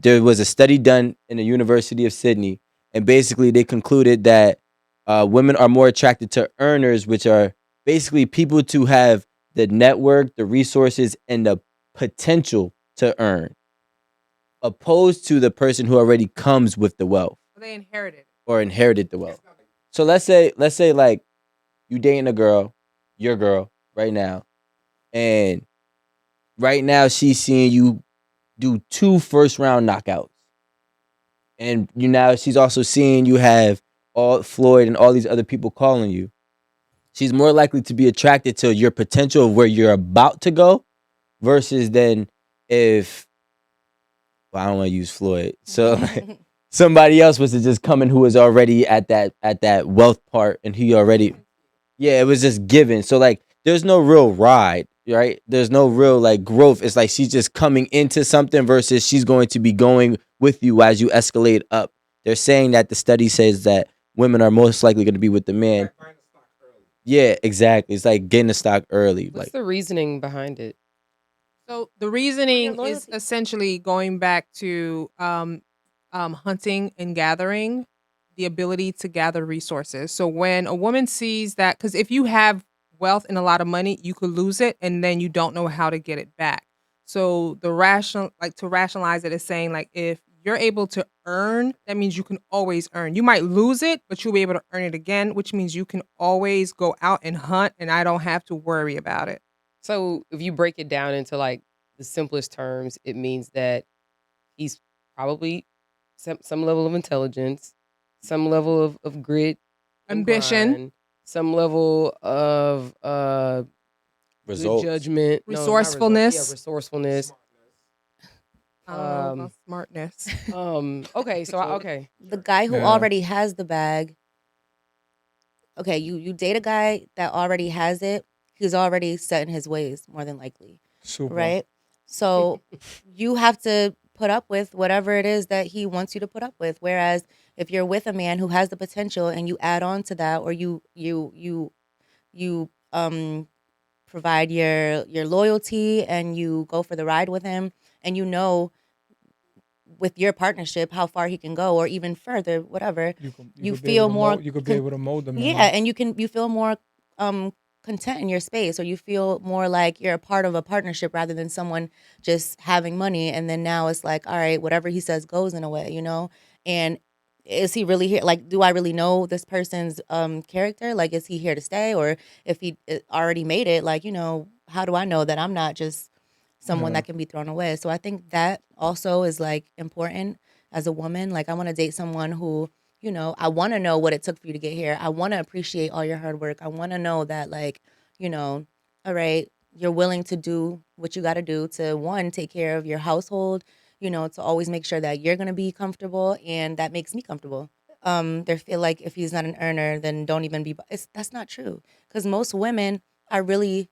There was a study done in the University of Sydney, and basically they concluded that women are more attracted to earners, which are basically people to have the network, the resources, and the potential to earn, opposed to the person who already comes with the wealth They inherited. or inherited the wealth. So let's say like you dating a girl, your girl, right now, and right now she's seeing you do 2 first round knockouts. And you now she's also seeing you have all Floyd and all these other people calling you. She's more likely to be attracted to your potential of where you're about to go versus than if well, I don't want to use Floyd. So somebody else was to just come in who was already at that wealth part and he already yeah, it was just given. So like there's no real ride, right? There's no real like growth. It's like she's just coming into something versus she's going to be going with you as you escalate up. They're saying that the study says that women are most likely going to be with the man. Yeah, exactly. It's like getting the stock early. What's Like the reasoning behind it? So the Your reasoning is loyalty. essentially going back to hunting and gathering, the ability to gather resources. So when a woman sees that, because if you have wealth and a lot of money, you could lose it and then you don't know how to get it back. So the rational, like to rationalize it is saying like if you're able to earn, that means you can always earn. You might lose it, but you'll be able to earn it again, which means you can always go out and hunt and I don't have to worry about it. So if you break it down into like the simplest terms, it means that he's probably some level of intelligence, some level of grit and Ambition, grind, some level of good results. judgment. No, not results. Yeah, resourcefulness. resourcefulness. I don't know Um, about smartness. okay, so okay. The guy who Yeah. already has the bag. Okay, you date a guy that already has it. He's already set in his ways, more than likely, Super. right? So you have to put up with whatever it is that he wants you to put up with. Whereas if you're with a man who has the potential and you add on to that, or you provide your loyalty and you go for the ride with him, and you know with your partnership how far he can go or even further, whatever, you could be able feel to more mold, you could be able to mold them. yeah, and you feel more content in your space, or you feel more like you're a part of a partnership rather than someone just having money. And then now it's like, all right, whatever he says goes in a way, and is he really here? Like, do I really know this person's character? Like, is he here to stay? Or if he already made it, like, how do I know that I'm not just someone Yeah. that can be thrown away? So I think that also is like important as a woman. Like, I want to date someone who, I want to know what it took for you to get here. I want to appreciate all your hard work. I want to know that, like, all right, you're willing to do what you got to do to, one, take care of your household, to always make sure that you're going to be comfortable, and that makes me comfortable. They feel like if he's not an earner, then don't even be. That's not true, because most women are really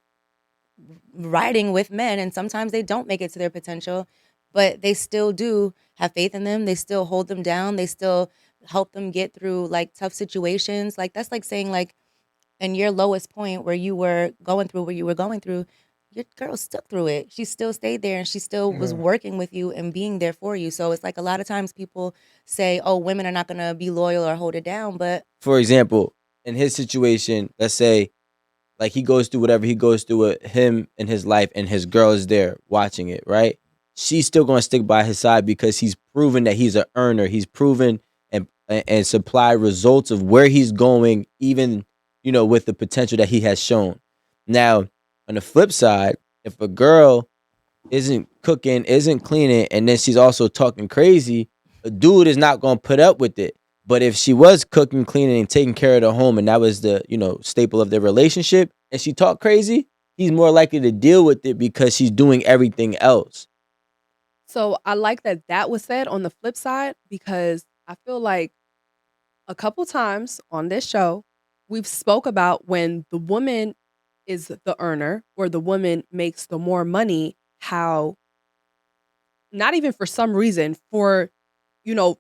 riding with men, and sometimes they don't make it to their potential, but they still do have faith in them. They still hold them down. They still help them get through like tough situations. Like, that's like saying, like, in your lowest point where you were going through your girl stuck through it. She still stayed there and she still was Yeah. working with you and being there for you. So it's like a lot of times people say, oh, women are not going to be loyal or hold it down, but For example, in his situation, let's say like he goes through whatever he goes through with him in his life and his girl is there watching it, right? She's still going to stick by his side because he's proven that he's an earner. He's proven and supply results of where he's going, even with the potential that he has shown. Now, on the flip side, if a girl isn't cooking, isn't cleaning, and then she's also talking crazy, a dude is not gonna put up with it. But if she was cooking, cleaning, and taking care of the home, and that was the staple of their relationship, and she talked crazy, he's more likely to deal with it because she's doing everything else. So I like that that was said on the flip side because I feel like a couple times on this show, we've spoke about when the woman is the earner or the woman makes the more money, how not even for some reason, for, you know,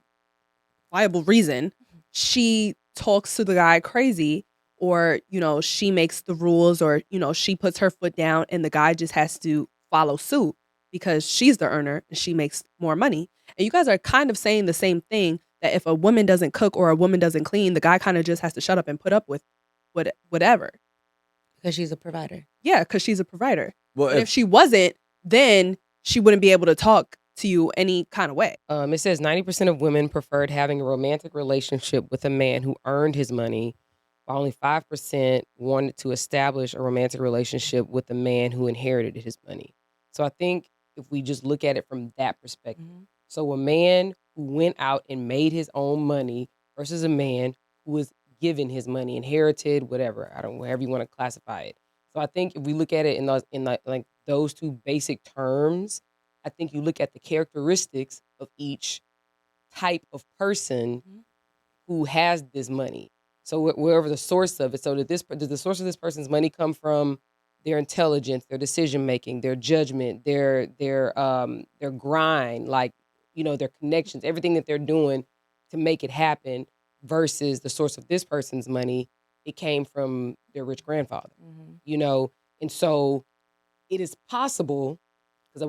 viable reason, she talks to the guy crazy or, she makes the rules or, she puts her foot down and the guy just has to follow suit because she's the earner and she makes more money. And you guys are kind of saying the same thing, that if a woman doesn't cook or a woman doesn't clean, the guy kind of just has to shut up and put up with whatever. Because she's a provider. Yeah, because she's a provider. Well, But if she wasn't, then she wouldn't be able to talk to you any kind of way. It says 90% of women preferred having a romantic relationship with a man who earned his money, while only 5% wanted to establish a romantic relationship with a man who inherited his money. So I think if we just look at it from that perspective, so a man who went out and made his own money versus a man who was given his money, inherited, whatever, however you want to classify it. So I think if we look at it in like those two basic terms, I think you look at the characteristics of each type of person who has this money. So wherever the source of it, so does the source of this person's money come from their intelligence, their decision making, their judgment, their grind, like, you know, their connections, everything that they're doing to make it happen, versus the source of this person's money, it came from their rich grandfather. You know, and so it is possible, because I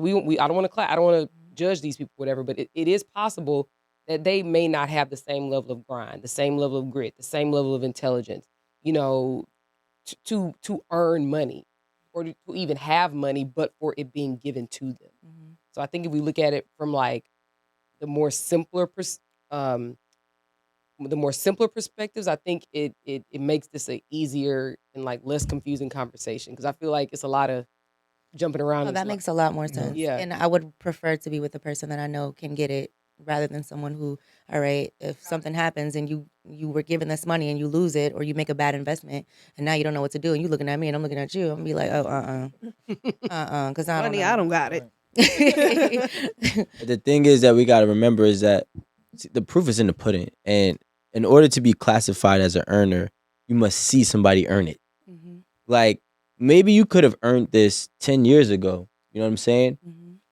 don't want to judge these people, whatever, but it is possible that they may not have the same level of grind, the same level of grit, the same level of intelligence, you know, to earn money, or to even have money, but for it being given to them. So I think if we look at it from like the more simpler perspectives, I think it makes this a easier and like less confusing conversation, because I feel like it's a lot of jumping around. Oh, that makes a lot more sense. Yeah. And I would prefer to be with a person that I know can get it, rather than someone who, all right, if something happens and you were given this money and you lose it, or you make a bad investment and now you don't know what to do, and you looking at me and I'm looking at you, I'm gonna be like, oh, because I don't Honey, know. I don't got it. The thing is that we got to remember is that the proof is in the pudding. And in order to be classified as an earner, you must see somebody earn it. Like, maybe you could have earned this 10 years ago. You know what I'm saying?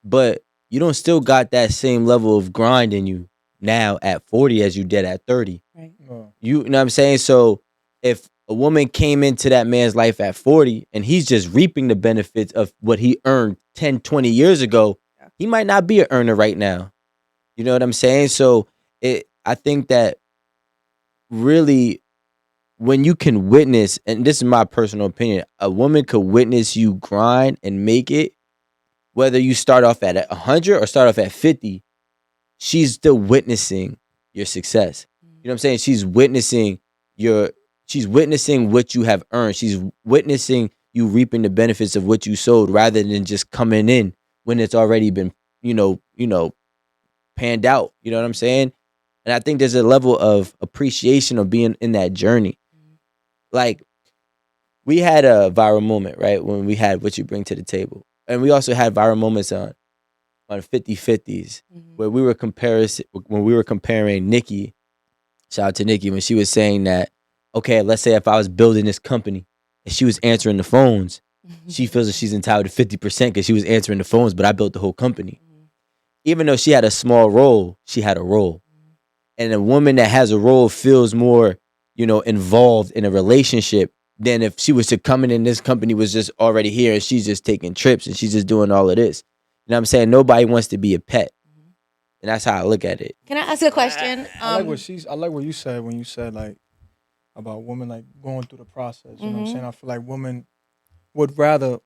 But you don't still got that same level of grind in you now at 40 as you did at 30. Right. You know what I'm saying? So if a woman came into that man's life at 40 and he's just reaping the benefits of what he earned 10, 20 years ago, he might not be an earner right now. You know what I'm saying? So I think that really, when you can witness, and this is my personal opinion, a woman could witness you grind and make it, whether you start off at 100 or start off at 50, she's still witnessing your success. You know what I'm saying? She's witnessing what you have earned. She's witnessing you reaping the benefits of what you sowed, rather than just coming in when it's already been, panned out. You know what I'm saying? And I think there's a level of appreciation of being in that journey. Like, we had a viral moment, right? When we had What You Bring to the Table. And we also had viral moments on 50/50s, where we were comparing Nikki, shout out to Nikki, when she was saying that, okay, let's say if I was building this company and she was answering the phones, she feels that she's entitled to 50% because she was answering the phones, but I built the whole company. Even though she had a small role, she had a role. And a woman that has a role feels more, involved in a relationship than if she was to come in and this company was just already here and she's just taking trips and she's just doing all of this. You know what I'm saying? Nobody wants to be a pet. And that's how I look at it. Can I ask a question? I like what you said when you said like about women like going through the process. You know what I'm saying? I feel like women would rather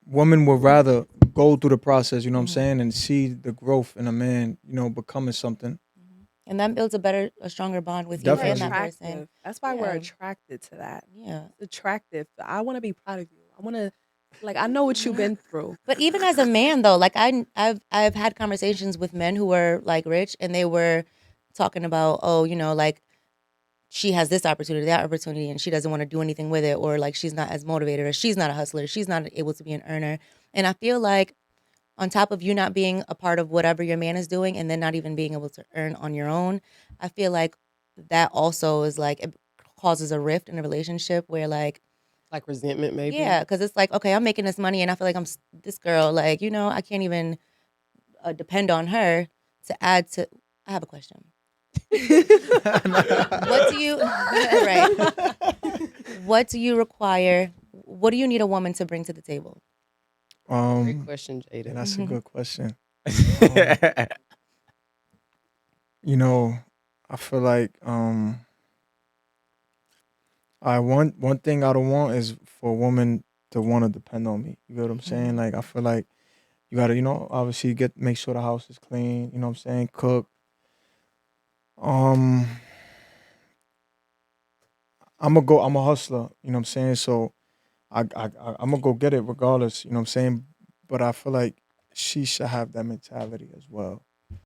go through the process, you know what I'm saying, and see the growth in a man, becoming something. And that builds a stronger bond with you Definitely. and that person. That's why we're attracted to that. Yeah. It's attractive. I want to be proud of you. I want to, I know what you've been through. But even as a man, though, like I've had conversations with men who were like rich, and they were talking about, like, she has this opportunity, that opportunity, and she doesn't want to do anything with it, or like she's not as motivated, or she's not a hustler, she's not able to be an earner. And I feel like, on top of you not being a part of whatever your man is doing, and then not even being able to earn on your own, I feel like that also is like, it causes a rift in a relationship where like resentment, maybe. Yeah, because it's like, okay, I'm making this money, and I feel like this girl, like, I can't even depend on her to add to. I have a question. What do you right? What do you require? What do you need a woman to bring to the table? Great question, Jada. That's a good question. You know, I feel like I want one thing I don't want is for a woman to want to depend on me. You know what I'm saying? Like I feel like you gotta, obviously make sure the house is clean. You know what I'm saying? Cook. Um, I'm a hustler. You know what I'm saying? So I'm gonna go get it regardless. You know what I'm saying? But I feel like she should have that mentality as well.